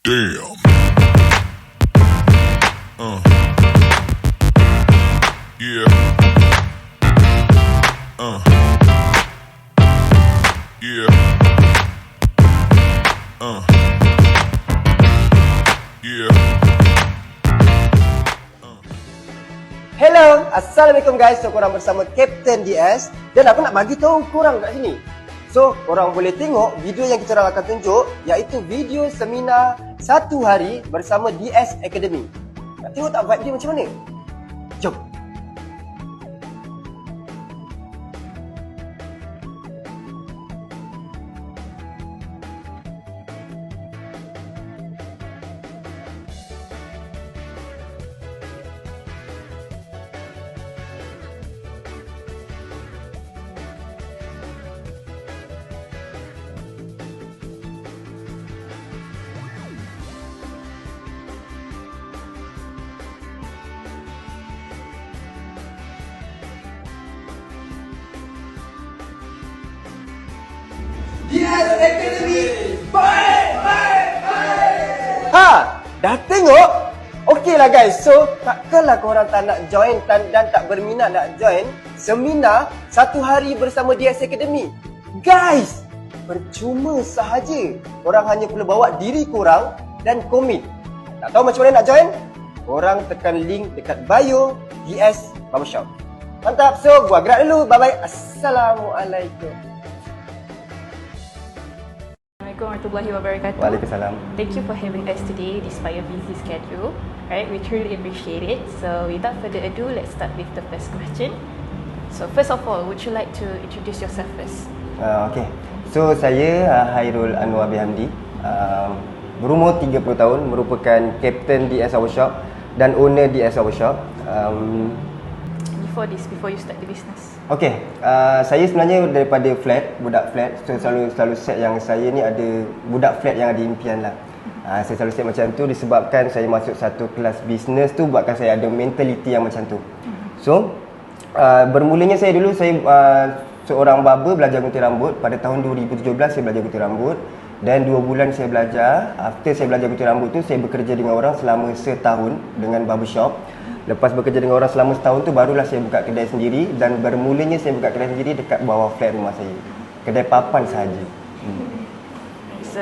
Damn. Yeah. Yeah. Yeah. Hello, Assalamualaikum guys. So korang bersama Captain DS dan aku nak bagi tahu korang kat sini. So korang boleh tengok video yang kita orang akan tunjuk, iaitu video seminar 1 hari bersama DS Academy. Nak tengok tak vibe dia macam mana? Jom. DS Academy. Bye. Dah tengok? Okeylah guys. So, takkanlah korang tak nak join dan tak berminat nak join seminar 1 hari bersama DS Academy. Guys, percuma sahaja. Korang hanya perlu bawa diri korang dan komit. Tak tahu macam mana nak join? Korang tekan link dekat bio DS Barbershop. Mantap. So, gua gerak dulu. Bye-bye. Assalamualaikum. Assalamualaikum warahmatullahi wabarakatuh. Waalaikumsalam. Thank you for having us today despite your busy schedule. Right, we truly appreciate it. So without further ado, let's start with the first question. So first of all, would you like to introduce yourself first? Okay. So saya Hairul Anwar Bihamdi, berumur 30 tahun, merupakan Captain DS Barbershop dan owner DS Barbershop. Before you start the business. Okay, saya sebenarnya daripada budak flat. So selalu set yang saya ni ada budak flat yang ada impian lah. Saya selalu set macam tu disebabkan saya masuk satu kelas bisnes tu buatkan saya ada mentaliti yang macam tu. So bermulanya saya dulu seorang barber belajar gunting rambut. Pada tahun 2017 saya belajar gunting rambut dan 2 bulan saya belajar. After saya belajar gunting rambut tu, saya bekerja dengan orang selama setahun dengan barbershop. Lepas bekerja dengan orang selama setahun tu, barulah saya buka kedai sendiri. Dan bermulanya saya buka kedai sendiri dekat bawah flat rumah saya. Kedai papan sahaja. So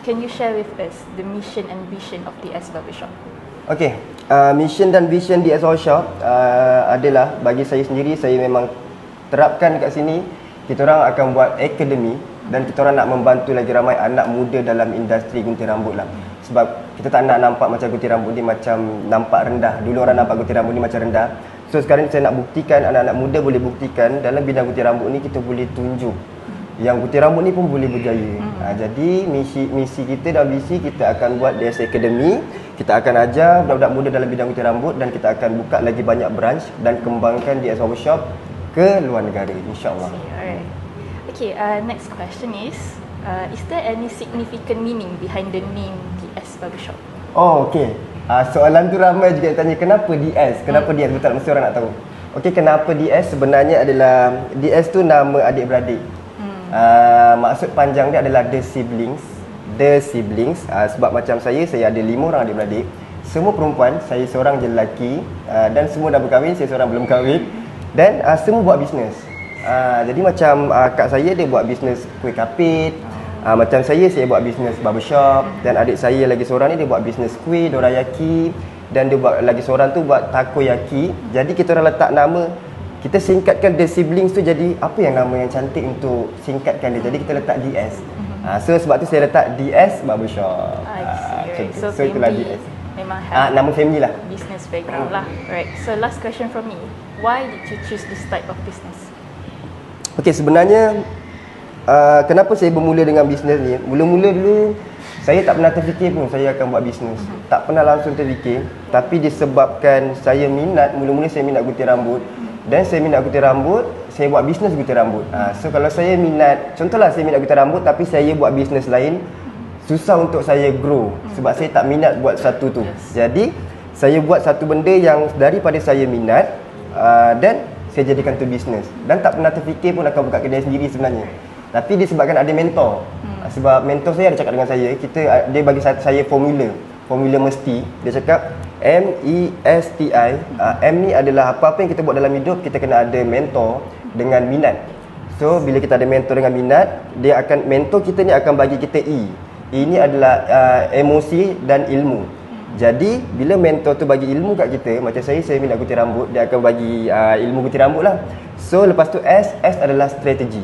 can you share with us the mission and vision of DS Barbershop? Okay, mission dan vision DS Barbershop adalah, bagi saya sendiri, saya memang terapkan dekat sini. Kita orang akan buat akademi dan kita orang nak membantu lagi ramai anak muda dalam industri gunting rambut lah. Sebab kita tak nak nampak macam gunting rambut ni macam nampak rendah. Dulu orang nampak gunting rambut ni macam rendah. So sekarang saya nak buktikan, anak-anak muda boleh buktikan dalam bidang gunting rambut ni kita boleh tunjuk yang gunting rambut ni pun boleh berjaya. Jadi misi kita dan visi kita akan buat DS Academy. Kita akan ajar budak-budak muda dalam bidang gunting rambut dan kita akan buka lagi banyak branch dan kembangkan DS Barbershop ke luar negara, insya-Allah. Alright. Okay, next question is there any significant meaning behind the name DS Barbershop? Oh, okey. Soalan tu ramai juga yang tanya kenapa DS? Kenapa DS? Betul, mesti orang nak tahu. Okey, kenapa DS? Sebenarnya adalah DS tu nama adik-beradik. Maksud panjang dia adalah The Siblings. The Siblings. Sebab macam saya ada 5 orang adik-beradik. Semua perempuan, saya seorang je lelaki. Dan semua dah berkahwin, saya seorang belum kahwin. Dan semua buat bisnes. Jadi macam kak saya dia buat bisnes kuih kapit. Macam saya buat bisnes barbershop. Dan adik saya lagi seorang ni dia buat bisnes kuih, dorayaki. Dan dia buat lagi seorang tu buat takoyaki. Jadi kita orang letak nama, kita singkatkan The Siblings tu jadi apa yang nama yang cantik untuk singkatkan dia. Jadi kita letak DS. So sebab tu saya letak DS Barbershop. So itulah DS. Memang have nama family lah. business background lah. Right. So last question from me. Why did you choose this type of business? Okey, sebenarnya kenapa saya bermula dengan bisnes ni? Mula-mula dulu saya tak pernah terfikir pun saya akan buat bisnes. Tak pernah langsung terfikir. Tapi disebabkan saya minat, mula-mula saya minat gunting rambut. Dan saya minat gunting rambut, saya buat bisnes gunting rambut. So kalau saya minat, contohlah saya minat gunting rambut tapi saya buat bisnes lain, susah untuk saya grow. Sebab saya tak minat buat satu tu. Jadi saya buat satu benda yang daripada saya minat dan saya jadikan tu bisnes. Dan tak pernah terfikir pun akan buka kedai sendiri sebenarnya. Tapi disebabkan ada mentor. Sebab mentor saya ada cakap dengan saya, dia bagi saya formula mesti. Dia cakap MESTI. M ni adalah apa-apa yang kita buat dalam hidup, kita kena ada mentor dengan minat. So bila kita ada mentor dengan minat, mentor kita ni akan bagi kita E. E ni adalah emosi dan ilmu. Jadi bila mentor tu bagi ilmu kat kita, macam saya minat gunting rambut, dia akan bagi ilmu gunting rambut lah. So lepas tu S adalah strategi.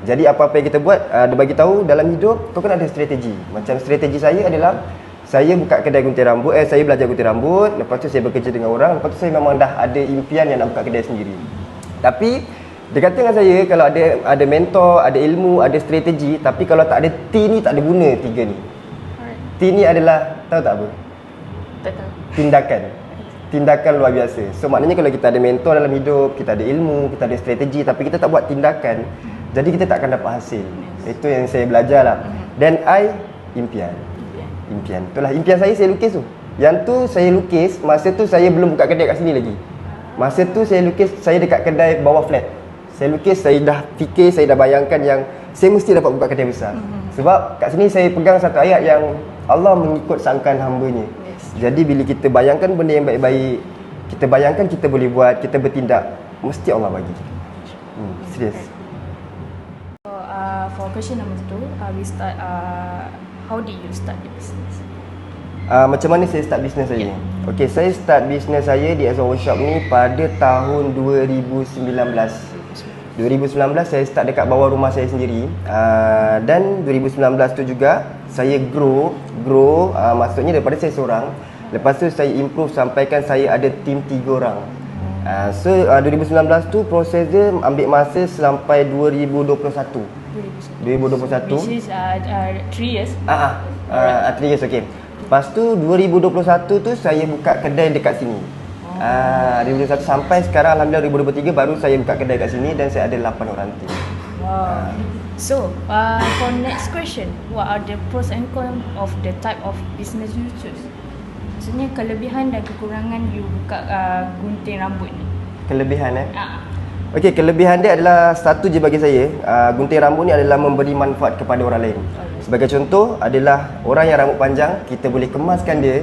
Jadi apa-apa yang kita buat, dia bagi tahu dalam hidup kau kena ada strategi. Macam strategi saya adalah saya buka kedai gunting rambut, saya belajar gunting rambut, lepas tu saya bekerja dengan orang, lepas tu saya memang dah ada impian yang nak buka kedai sendiri. Tapi dia kata dengan saya, kalau ada mentor, ada ilmu, ada strategi, tapi kalau tak ada T ni, tak ada guna 3 ni. T ni adalah, tahu tak apa? Tak tahu. Tindakan luar biasa. So maknanya kalau kita ada mentor dalam hidup, kita ada ilmu, kita ada strategi, tapi kita tak buat tindakan, jadi kita tak akan dapat hasil. Itu yang saya belajar lah. Dan impian. Itulah impian saya lukis tu. Yang tu saya lukis, masa tu saya belum buka kedai kat sini lagi. Masa tu saya lukis, saya dekat kedai bawah flat. Saya lukis, saya dah fikir, saya dah bayangkan yang saya mesti dapat buka kedai besar. Sebab kat sini saya pegang satu ayat yang Allah mengikut sangkaan hamba-Nya. Jadi bila kita bayangkan benda yang baik-baik, kita bayangkan kita boleh buat, kita bertindak, mesti Allah bagi. Serius. So, for question number 2, we start. How did you start the business? Macam mana saya start bisnes saya? Okey, saya start bisnes saya di Azhar Workshop ni pada tahun 2019. 2019 saya start dekat bawah rumah saya sendiri. Dan 2019 tu juga saya grow, maksudnya daripada saya seorang, lepas tu saya improve sampaikan saya ada tim 3 orang. So 2019 tu proses dia ambil masa sampai 2021. 2021. Which is 3 years. 3 years, okey. Lepas tu 2021 tu saya buka kedai dekat sini. 2021 sampai sekarang alhamdulillah 2023 baru saya buka kedai kat sini dan saya ada 8 orang tim. Wow. So, for next question, what are the pros and cons of the type of business you choose? Maksudnya kelebihan dan kekurangan you buka gunting rambut ni. Kelebihan Okey, kelebihan dia adalah satu je bagi saya. Gunting rambut ni adalah memberi manfaat kepada orang lain. Sebagai contoh adalah orang yang rambut panjang, kita boleh kemaskan dia.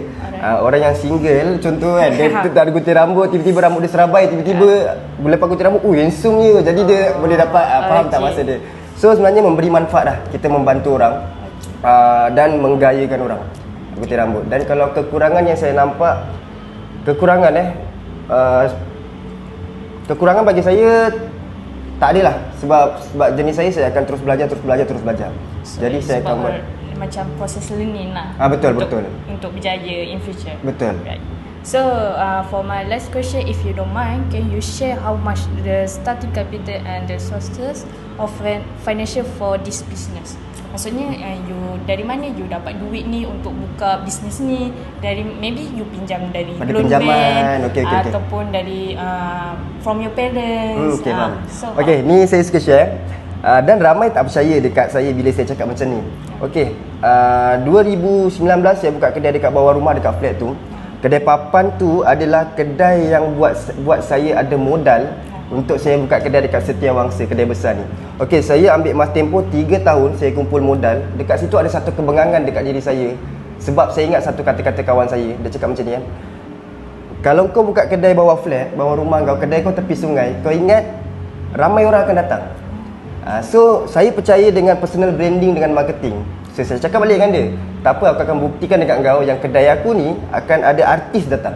Orang yang single, contoh kan, dia tak ada gunting rambut, tiba-tiba rambut dia serabai, tiba-tiba lepas gunting rambut, handsome je. Jadi dia boleh dapat, faham tak masa dia. So sebenarnya memberi manfaat lah. Kita membantu orang dan menggayakan orang gunting rambut. Dan kalau kekurangan yang saya nampak, kekurangan bagi saya tak ada lah. Sebab jenis saya akan terus belajar. So, jadi saya akan buat macam proses learning lah. Betul. Untuk berjaya in future. Betul. Right. So, for my last question, if you don't mind, can you share how much the starting capital and the sources of financial for this business? Maksudnya, dari mana you dapat duit ni untuk buka bisnes ni? Dari maybe you pinjam dari loan bank, okay. ataupun dari from your parents. Okay, ni saya suka share. Dan ramai tak percaya dekat saya bila saya cakap macam ni. Okay, 2019 saya buka kedai dekat bawah rumah dekat flat tu. Kedai papan tu adalah kedai yang buat saya ada modal untuk saya buka kedai dekat Setiawangsa, kedai besar ni. Okey, saya ambil masa tempoh 3 tahun saya kumpul modal. Dekat situ ada satu kebengangan dekat diri saya. Sebab saya ingat satu kata-kata kawan saya, dia cakap macam ni kan. Kalau kau buka kedai bawah flat, bawah rumah kau, kedai kau tepi sungai, kau ingat ramai orang akan datang. So saya percaya dengan personal branding, dengan marketing. So saya cakap balik dengan dia, tak apa, aku akan buktikan dekat kau yang kedai aku ni akan ada artis datang.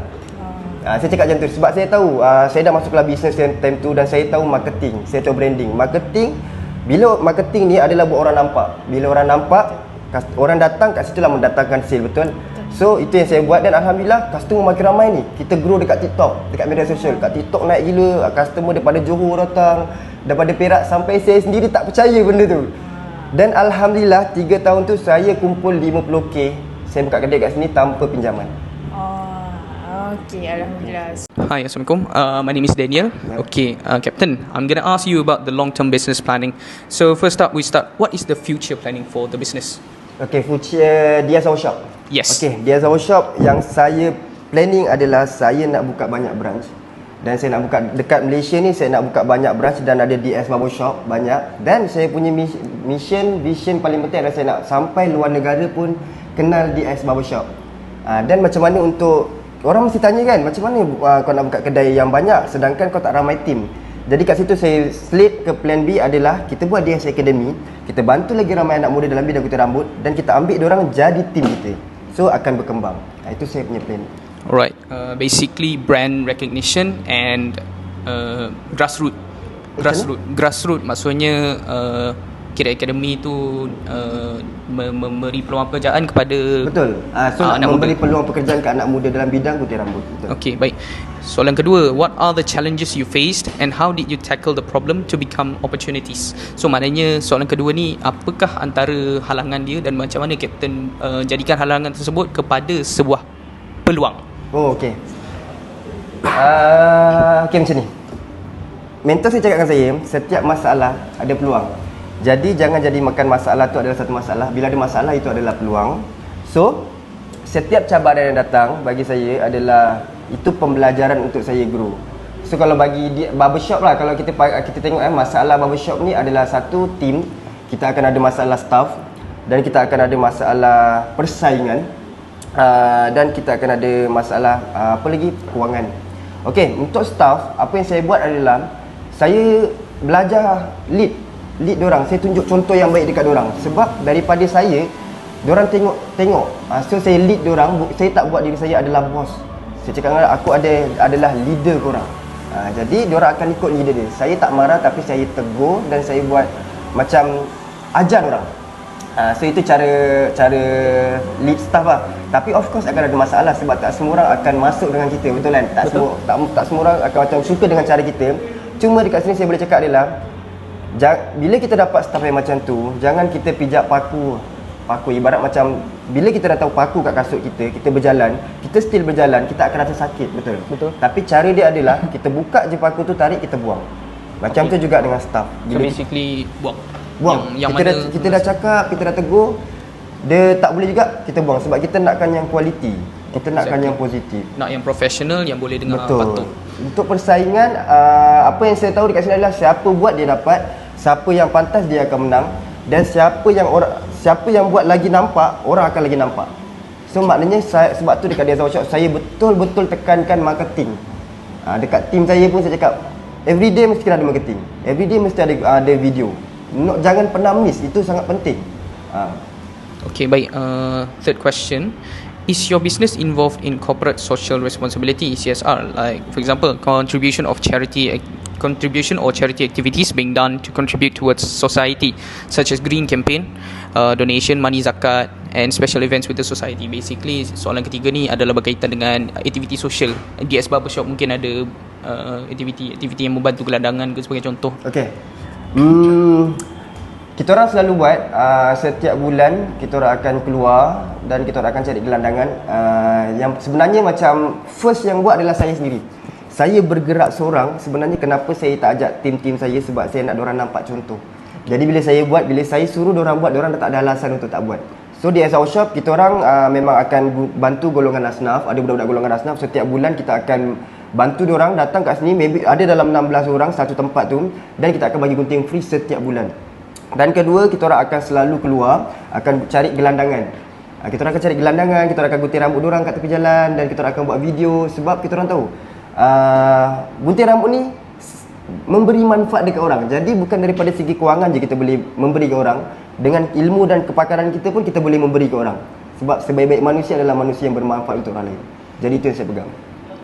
Saya cakap macam tu sebab saya tahu saya dah masuk kelas bisnes time tu dan saya tahu marketing, saya tahu branding. Bila marketing ni adalah buat orang nampak. Bila orang nampak, orang datang, kat situ lah mendatangkan sale, betul? So itu yang saya buat dan alhamdulillah customer makin ramai ni. Kita grow dekat TikTok, dekat media sosial. Kat TikTok naik gila, customer daripada Johor datang, daripada Perak, sampai saya sendiri tak percaya benda tu. Dan alhamdulillah 3 tahun tu saya kumpul 50k. Saya buka kedai kat sini tanpa pinjaman. Okay, alhamdulillah. Hi, Assalamualaikum. My name is Daniel. Okay, Captain, I'm going to ask you about the long-term business planning. So first up, what is the future planning for the business? Okay, future di Azhar Workshop. Yes. Okay, di Azhar Workshop yang saya planning adalah saya nak buka banyak branch. Dan saya nak buka dekat Malaysia ni, saya nak buka banyak branch dan ada DS Barbershop banyak. Dan saya punya vision paling penting adalah saya nak sampai luar negara pun kenal DS Barbershop. Dan macam mana untuk, orang mesti tanya kan, macam mana kau nak buka kedai yang banyak sedangkan kau tak ramai tim. Jadi kat situ saya slate ke plan B adalah kita buat DS Academy, kita bantu lagi ramai anak muda dalam bidang gunting rambut dan kita ambil diorang jadi tim kita. So akan berkembang. Itu saya punya plan. Alright, basically brand recognition and grassroot maksudnya kira akademi tu memberi peluang pekerjaan kepada Betul. So nak memberi peluang pekerjaan ke anak muda dalam bidang gunting rambut. Betul. Okay, baik. Soalan kedua, what are the challenges you faced and how did you tackle the problem to become opportunities? So maknanya soalan kedua ni, apakah antara halangan dia dan macam mana Kapten jadikan halangan tersebut kepada sebuah peluang? Oh, okey. Okey macam ni. Mentor saya cakapkan saya, setiap masalah ada peluang. Jadi jangan jadi makan masalah tu adalah satu masalah. Bila ada masalah itu adalah peluang. So, setiap cabaran yang datang bagi saya adalah itu pembelajaran untuk saya grow. So kalau bagi dia, barbershop lah, kalau kita tengok masalah barbershop ni adalah satu team. Kita akan ada masalah staff dan kita akan ada masalah persaingan. Dan kita akan ada masalah apa lagi, kewangan. Okey, untuk staff, apa yang saya buat adalah saya belajar lead diorang. Saya tunjuk contoh yang baik dekat diorang. Sebab daripada saya, diorang tengok. So saya lead diorang. Saya tak buat diri saya adalah bos. Saya cakap aku adalah leader korang. Jadi diorang akan ikut leader dia. Saya tak marah tapi saya tegur dan saya buat macam ajar diorang. So itu cara lead staff lah. Tapi of course akan ada masalah sebab tak semua orang akan masuk dengan kita, betul kan? Tak semua orang akan macam suka dengan cara kita. Cuma dekat sini saya boleh cakap adalah bila kita dapat staff yang macam tu, jangan kita pijak paku. Ibarat macam bila kita dah tahu paku kat kasut kita berjalan, kita still berjalan, kita akan rasa sakit, betul. Tapi cara dia adalah kita buka je paku tu, tarik, kita buang. Macam tu juga dengan staff. So basically buang. Yang Kita dah cakap, kita dah tegur, dia tak boleh juga, kita buang. Sebab kita nakkan yang quality, kita nakkan yang positif, nak yang profesional yang boleh dengar patut. Untuk persaingan, apa yang saya tahu dekat sini adalah siapa buat dia dapat, siapa yang pantas dia akan menang, dan siapa yang buat lagi nampak, orang akan lagi nampak. So maknanya sebab tu dekat DS Workshop saya betul-betul tekankan marketing. Dekat team saya pun saya cakap everyday mesti kena ada marketing, everyday mesti ada video. Jangan pernah miss, itu sangat penting. Okay, baik. Third question, is your business involved in corporate social responsibility, CSR, like for example contribution or charity activities being done to contribute towards society, such as green campaign, donation, money zakat and special events with the society? Basically soalan ketiga ni adalah berkaitan dengan aktiviti sosial. DS Barbershop mungkin ada aktiviti yang membantu gelandangan ke sebagai contoh. Okay. Kita orang selalu buat setiap bulan kita orang akan keluar dan kita orang akan cari gelandangan. Yang sebenarnya macam first yang buat adalah saya sendiri. Saya bergerak seorang. Sebenarnya kenapa saya tak ajak tim-tim saya, sebab saya nak diorang nampak contoh. Jadi bila saya suruh diorang buat, diorang dah tak ada alasan untuk tak buat. So di DS Workshop kita orang memang akan bantu golongan asnaf. Ada budak-budak golongan asnaf. Setiap bulan kita akan bantu diorang datang kat sini. Maybe ada dalam 16 orang satu tempat tu, dan kita akan bagi gunting free setiap bulan. Dan kedua, kita orang akan selalu keluar, akan cari gelandangan. Kita orang akan cari gelandangan, kita orang akan gunting rambut diorang kat tepi jalan, dan kita orang akan buat video. Sebab kita orang tahu gunting rambut ni memberi manfaat dekat orang. Jadi bukan daripada segi kewangan je kita boleh memberi ke orang. Dengan ilmu dan kepakaran kita pun kita boleh memberi ke orang. Sebab sebaik-baik manusia adalah manusia yang bermanfaat untuk orang lain. Jadi itu yang saya pegang.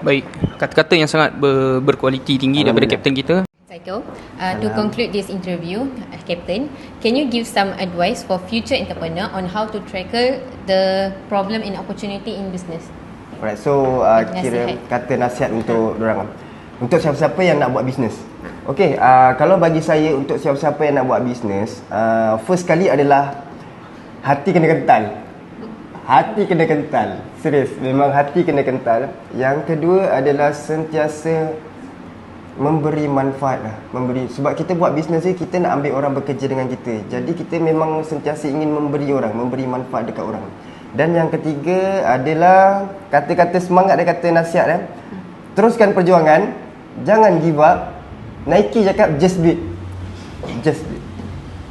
Baik, kata-kata yang sangat berkualiti tinggi daripada Kapten kita. Cycle. To conclude this interview, Captain, can you give some advice for future entrepreneur on how to tackle the problem and opportunity in business? Alright, so kira kata nasihat untuk dorang. Untuk siapa-siapa yang nak buat bisnes. Okey, kalau bagi saya untuk siapa-siapa yang nak buat bisnes, first kali adalah hati kena kental. Hati kena kental. Serius, memang hati kena kental. Yang kedua adalah sentiasa memberi manfaat lah. Sebab kita buat bisnes ni, kita nak ambil orang bekerja dengan kita. Jadi kita memang sentiasa ingin memberi manfaat dekat orang. Dan yang ketiga adalah kata-kata semangat dan kata nasihat. Teruskan perjuangan, Jangan give up. Nike cakap just do it. Just do it.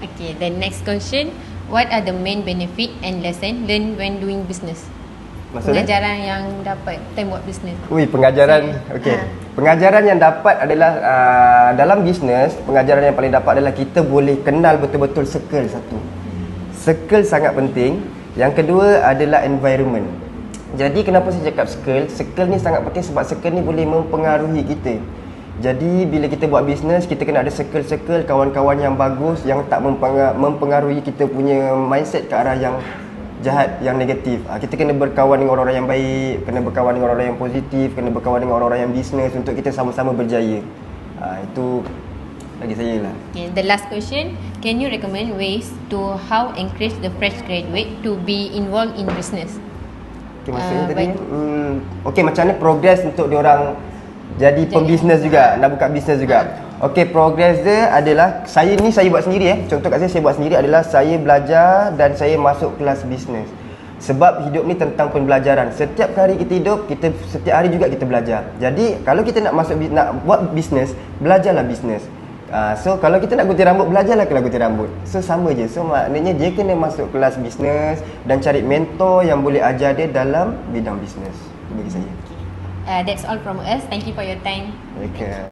Okay, the next question. What are the main benefit and lesson learned when doing business? Maksudnya? Pengajaran yang dapat time buat business. Pengajaran. Okey. Pengajaran yang dapat adalah dalam bisnes, pengajaran yang paling dapat adalah kita boleh kenal betul-betul circle satu. Circle sangat penting. Yang kedua adalah environment. Jadi kenapa saya cakap circle? Circle ni sangat penting sebab circle ni boleh mempengaruhi kita. Jadi bila kita buat bisnes, kita kena ada circle-circle, kawan-kawan yang bagus yang tak mempengaruhi kita punya mindset ke arah yang jahat, yang negatif. Kita kena berkawan dengan orang-orang yang baik, kena berkawan dengan orang-orang yang positif, kena berkawan dengan orang-orang yang bisnes untuk kita sama-sama berjaya. Itu bagi saya lah. Okay, the last question. Can you recommend ways to how encourage the fresh graduate to be involved in business? Okay, maksudnya tadi baik. okey, macam mana progress untuk diorang jadi pembisnes juga, nak buka bisnes juga. Okey, progress dia adalah saya buat sendiri Contoh kat saya buat sendiri adalah saya belajar dan saya masuk kelas bisnes. Sebab hidup ni tentang pembelajaran. Setiap hari kita hidup, setiap hari juga kita belajar. Jadi kalau kita nak buat bisnes, belajarlah bisnes. So kalau kita nak gunting rambut, belajarlah kelas gunting rambut. So sama je. So maknanya dia kena masuk kelas bisnes dan cari mentor yang boleh ajar dia dalam bidang bisnes. Itu bagi saya. That's all from us. Thank you for your time. Okay.